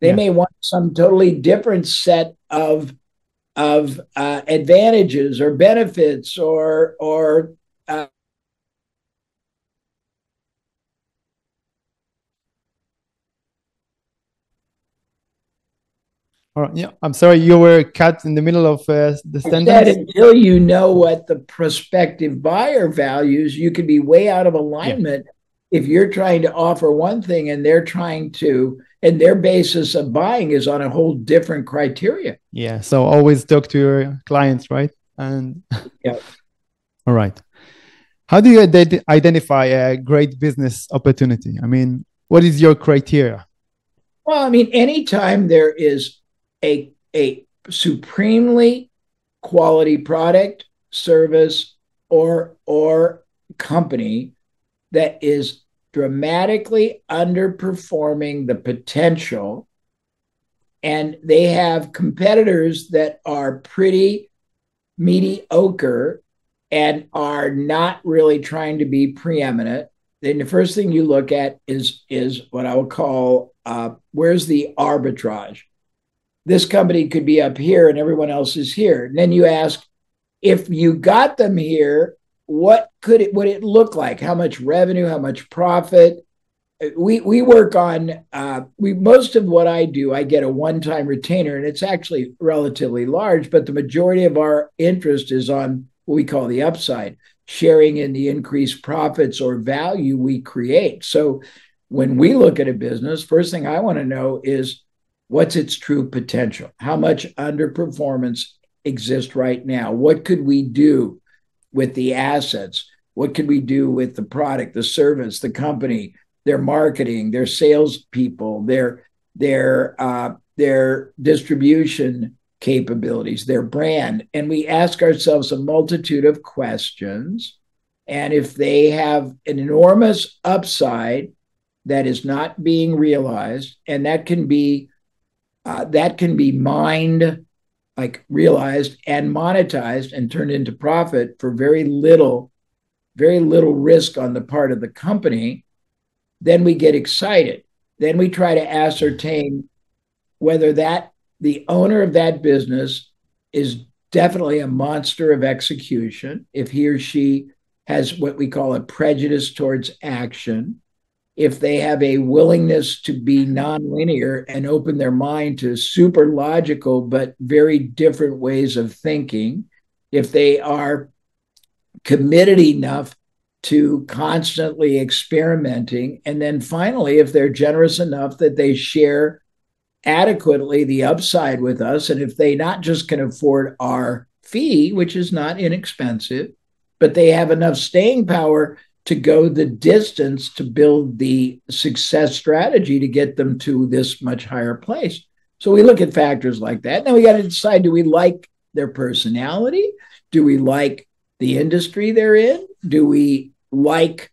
They may want some totally different set of advantages or benefits or all right, yeah, I'm sorry, you were cut in the middle of the sentence. Until you know what the prospective buyer values, you could be way out of alignment if you're trying to offer one thing and they're trying to, and their basis of buying is on a whole different criteria. Yeah, so always talk to your clients, right? And all right. How do you identify a great business opportunity? I mean, what is your criteria? Well, I mean, anytime there is a supremely quality product, service, or company that is dramatically underperforming the potential, and they have competitors that are pretty mediocre and are not really trying to be preeminent, then the first thing you look at is what I would call where's the arbitrage? This company could be up here and everyone else is here. And then you ask, if you got them here, what would it look like? How much revenue, how much profit? We work on, most of what I do, I get a one-time retainer, and it's actually relatively large, but the majority of our interest is on what we call the upside, sharing in the increased profits or value we create. So when we look at a business, first thing I want to know is, what's its true potential? How much underperformance exists right now? What could we do with the assets? What could we do with the product, the service, the company, their marketing, their salespeople, their distribution capabilities, their brand? And we ask ourselves a multitude of questions. And if they have an enormous upside that is not being realized, and that can be mined, like realized and monetized and turned into profit for very little risk on the part of the company, then we get excited. Then we try to ascertain whether the owner of that business is definitely a monster of execution, if he or she has what we call a prejudice towards action, if they have a willingness to be nonlinear and open their mind to super logical but very different ways of thinking, if they are committed enough to constantly experimenting, and then finally, if they're generous enough that they share adequately the upside with us, and if they not just can afford our fee, which is not inexpensive, but they have enough staying power to go the distance to build the success strategy to get them to this much higher place. So we look at factors like that. Now we got to decide, do we like their personality? Do we like the industry they're in? Do we like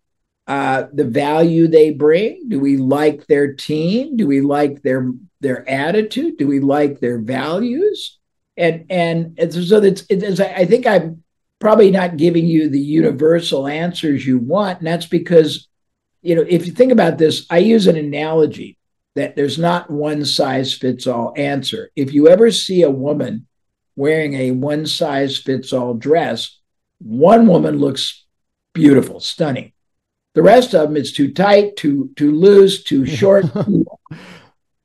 the value they bring? Do we like their team? Do we like their attitude? Do we like their values? And so it's I think I'm probably not giving you the universal answers you want. And that's because, if you think about this, I use an analogy that there's not one size fits all answer. If you ever see a woman wearing a one size fits all dress, one woman looks beautiful, stunning. The rest of them, it's too tight, too loose, too short.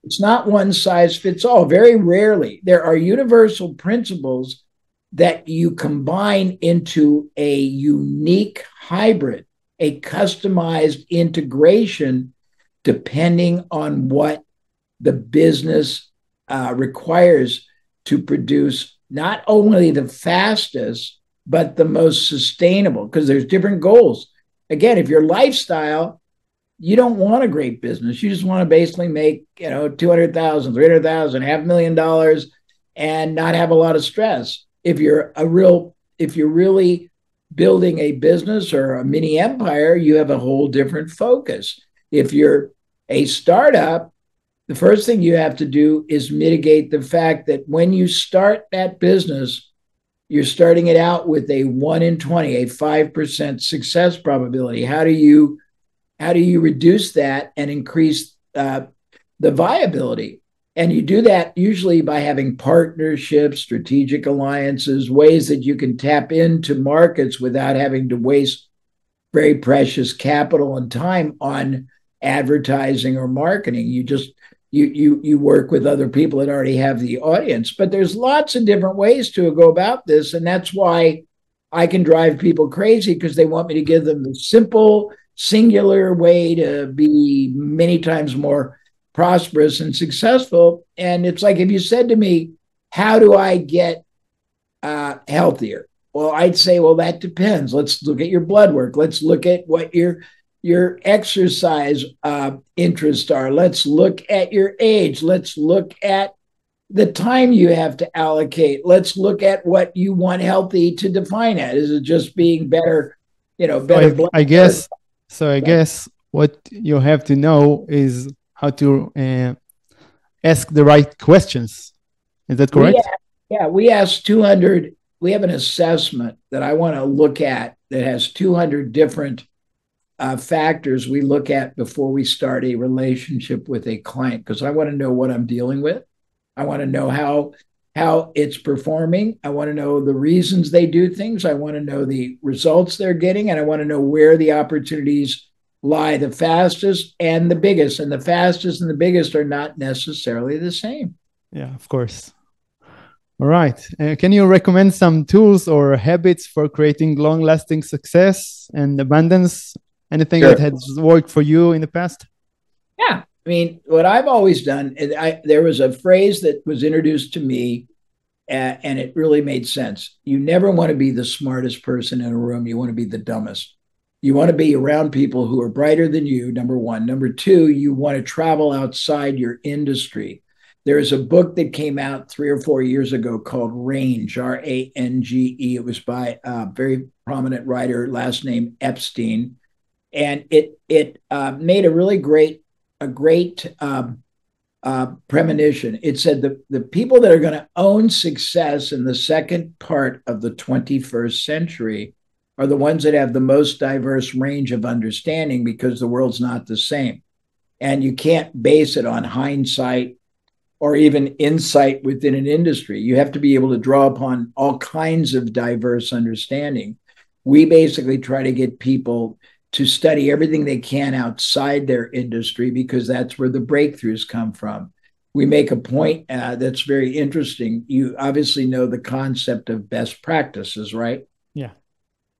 It's not one size fits all. Very rarely. There are universal principles that you combine into a unique hybrid, a customized integration, depending on what the business requires to produce not only the fastest, but the most sustainable, because there's different goals. Again, if your lifestyle, you don't want a great business. You just want to basically make, $200,000, $300,000, $500,000 and not have a lot of stress. If you're really building a business or a mini empire, you have a whole different focus. If you're a startup, the first thing you have to do is mitigate the fact that when you start that business, you're starting it out with a 1 in 20, a 5% success probability. How do you reduce that and increase the viability? And you do that usually by having partnerships, strategic alliances, ways that you can tap into markets without having to waste very precious capital and time on advertising or marketing. You work with other people that already have the audience. But there's lots of different ways to go about this. And that's why I can drive people crazy, because they want me to give them the simple, singular way to be many times more prosperous and successful. And it's like, if you said to me, how do I get healthier? Well, I'd say, well, that depends. Let's look at your blood work. Let's look at what your exercise interests are. Let's look at your age. Let's look at the time you have to allocate. Let's look at what you want healthy to define it. Is it just being better, better? I guess what you have to know is how to ask the right questions. Is that correct? We ask 200. We have an assessment that I want to look at that has 200 different factors we look at before we start a relationship with a client, because I want to know what I'm dealing with. I want to know how it's performing. I want to know the reasons they do things. I want to know the results they're getting, and I want to know where the opportunities lie the fastest and the biggest. And the fastest and the biggest are not necessarily the same. Yeah, of course. All right. Can you recommend some tools or habits for creating long-lasting success and abundance? Anything that has worked for you in the past? Yeah. I mean, what I've always done, there was a phrase that was introduced to me, and it really made sense. You never want to be the smartest person in a room. You want to be the dumbest. You want to be around people who are brighter than you, number one. Number two, you want to travel outside your industry. There is a book that came out 3 or 4 years ago called Range, R-A-N-G-E. It was by a very prominent writer, last name Epstein. And it made a really great premonition. It said the people that are going to own success in the second part of the 21st century are the ones that have the most diverse range of understanding, because the world's not the same. And you can't base it on hindsight or even insight within an industry. You have to be able to draw upon all kinds of diverse understanding. We basically try to get people to study everything they can outside their industry, because that's where the breakthroughs come from. We make a point that's very interesting. You obviously know the concept of best practices, right? Yeah.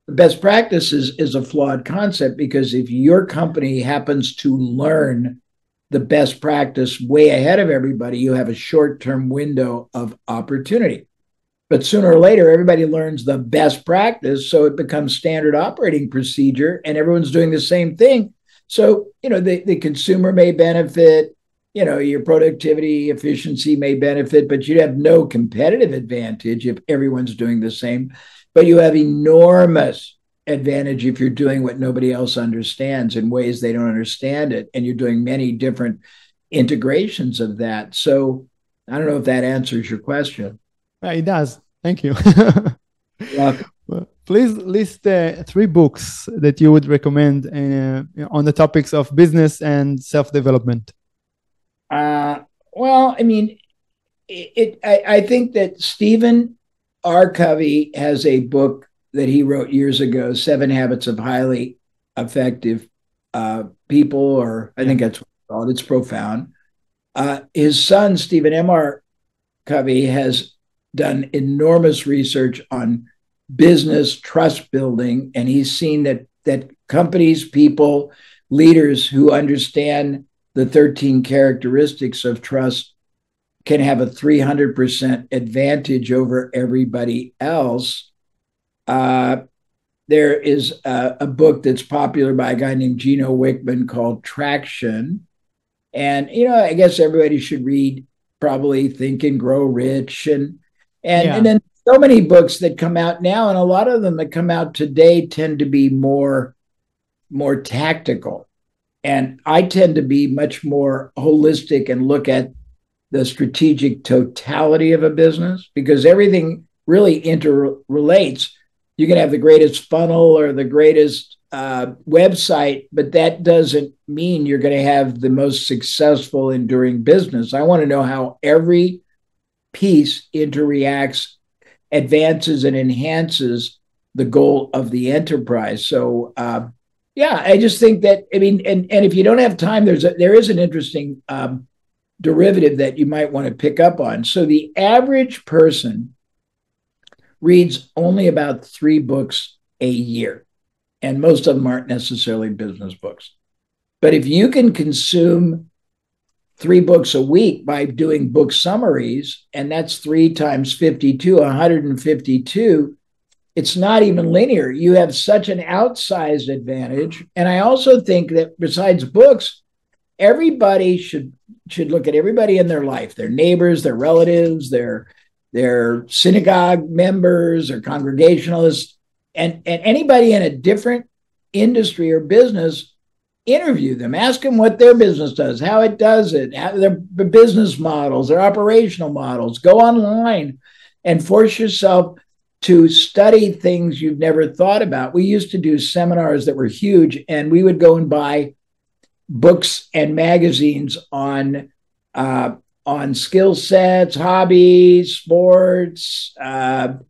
The best practices is a flawed concept, because if your company happens to learn the best practice way ahead of everybody, you have a short-term window of opportunity. But sooner or later, everybody learns the best practice, so it becomes standard operating procedure, and everyone's doing the same thing. So, the consumer may benefit, your productivity, efficiency may benefit, but you'd have no competitive advantage if everyone's doing the same. But you have enormous advantage if you're doing what nobody else understands in ways they don't understand it, and you're doing many different integrations of that. So I don't know if that answers your question. It does. Thank you. Well, please list 3 books that you would recommend on the topics of business and self-development. Well, I mean, I think that Stephen R. Covey has a book that he wrote years ago, 7 Habits of Highly Effective People, or I think that's what it's called. It's profound. His son, Stephen M.R. Covey, has done enormous research on business trust building, and he's seen that companies, people, leaders who understand the 13 characteristics of trust can have a 300% advantage over everybody else. There is a book that's popular by a guy named Gino Wickman called Traction. And, I guess everybody should read probably Think and Grow Rich. And then so many books that come out now, and a lot of them that come out today tend to be more tactical. And I tend to be much more holistic and look at the strategic totality of a business, because everything really interrelates. You can have the greatest funnel or the greatest website, but that doesn't mean you're going to have the most successful, enduring business. I want to know how every piece interreacts, advances, and enhances the goal of the enterprise. So, I just think that, and if you don't have time, there is an interesting derivative that you might want to pick up on. So the average person reads only about 3 books a year, and most of them aren't necessarily business books. But if you can consume 3 books a week by doing book summaries, and that's 3 times 52, 152, it's not even linear. You have such an outsized advantage. And I also think that besides books, everybody should look at everybody in their life, their neighbors, their relatives, their synagogue members or congregationalists, and anybody in a different industry or business. Interview them, ask them what their business does, how it does it, their business models, their operational models. Go online and force yourself to study things you've never thought about. We used to do seminars that were huge, and we would go and buy books and magazines on skill sets, hobbies, sports, and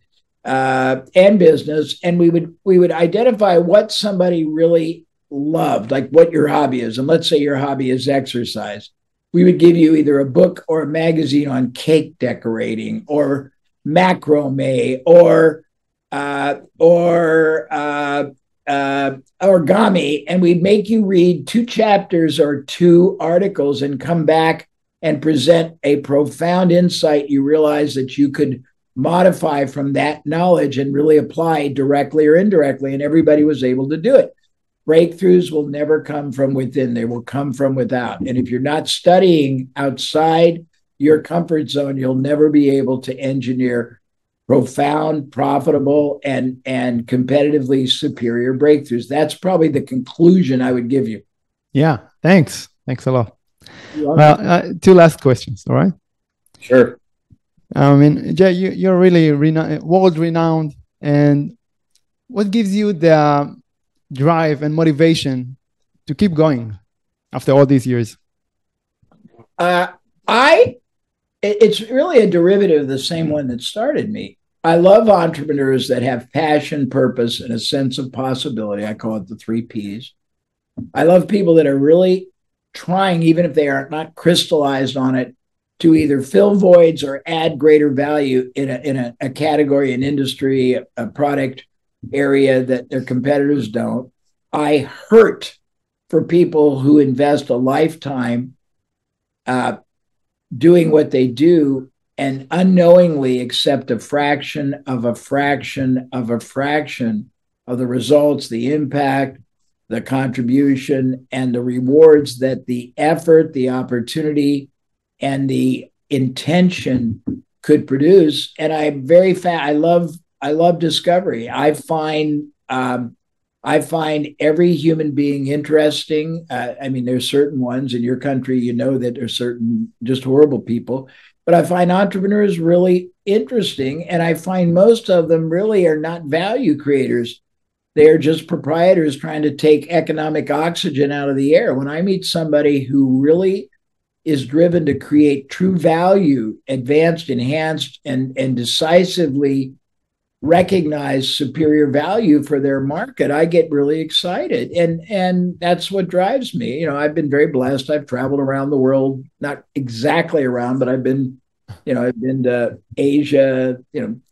business, and we would identify what somebody really loved, like what your hobby is. And let's say your hobby is exercise. We would give you either a book or a magazine on cake decorating or macrame or origami, and we'd make you read 2 chapters or 2 articles and come back and present a profound insight you realize that you could modify from that knowledge and really apply directly or indirectly, and everybody was able to do it. Breakthroughs will never come from within. They will come from without. And if you're not studying outside your comfort zone, you'll never be able to engineer profound, profitable, and competitively superior breakthroughs. That's probably the conclusion I would give you. Yeah, thanks. Thanks a lot. Well, 2 last questions, all right? Sure. Jay, you're really world-renowned. And what gives you the drive and motivation to keep going after all these years? It's really a derivative of the same one that started me. I love entrepreneurs that have passion, purpose, and a sense of possibility. I call it the 3 Ps. I love people that are really trying, even if they are not crystallized on it, to either fill voids or add greater value in a category, an industry, a product area that their competitors don't. I hurt for people who invest a lifetime doing what they do and unknowingly accept a fraction of a fraction of a fraction of the results, the impact, the contribution, and the rewards that the effort, the opportunity, and the intention could produce. And I'm very I love discovery. I find every human being interesting. I mean, there's certain ones in your country, you know, that there's certain just horrible people, but I find entrepreneurs really interesting. And I find most of them really are not value creators. They're just proprietors trying to take economic oxygen out of the air. When I meet somebody who really is driven to create true value, advanced, enhanced, and decisively recognize superior value for their market, I get really excited. And that's what drives me. You know, I've been very blessed. I've traveled around the world, not exactly around, but I've been to Asia,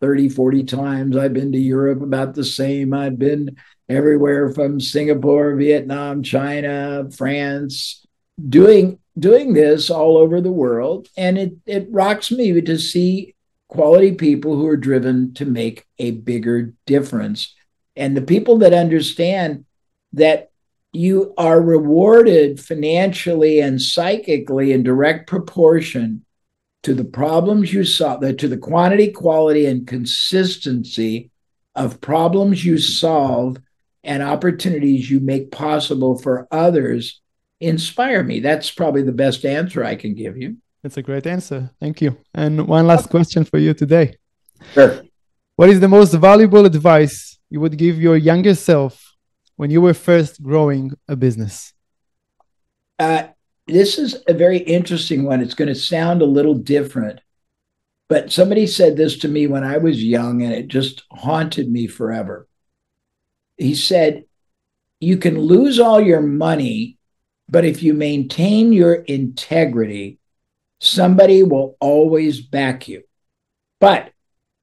30, 40 times. I've been to Europe about the same. I've been everywhere from Singapore, Vietnam, China, France, doing this all over the world. And it rocks me to see quality people who are driven to make a bigger difference. And the people that understand that you are rewarded financially and psychically in direct proportion to the problems you solve, to the quantity, quality, and consistency of problems you solve and opportunities you make possible for others, inspire me. That's probably the best answer I can give you. That's a great answer. Thank you. And one last question for you today. Sure. What is the most valuable advice you would give your younger self when you were first growing a business? This is a very interesting one. It's going to sound a little different, but somebody said this to me when I was young, and it just haunted me forever. He said, you can lose all your money, but if you maintain your integrity, somebody will always back you. But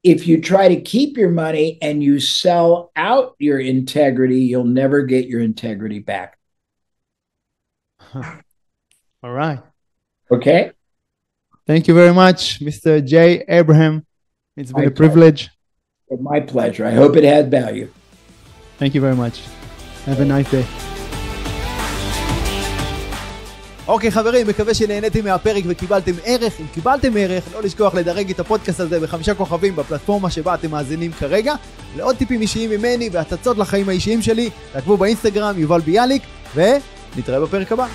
if you try to keep your money and you sell out your integrity, you'll never get your integrity back. All right. Okay. Thank you very much, Mr. Jay Abraham. It's been a privilege. My pleasure. I hope it had value. Thank you very much. Have a nice day. אוקיי חברים, מקווה שנהניתם מהפרק וקיבלתם ערך. אם קיבלתם ערך, לא לשכוח לדרג את הפודקאסט הזה ב5 כוכבים בפלטפורמה שבה אתם מאזינים כרגע. לעוד טיפים אישיים ממני והתצות לחיים האישיים שלי, תעקבו באינסטגרם יובל ביאליק, ונתראה בפרק הבא.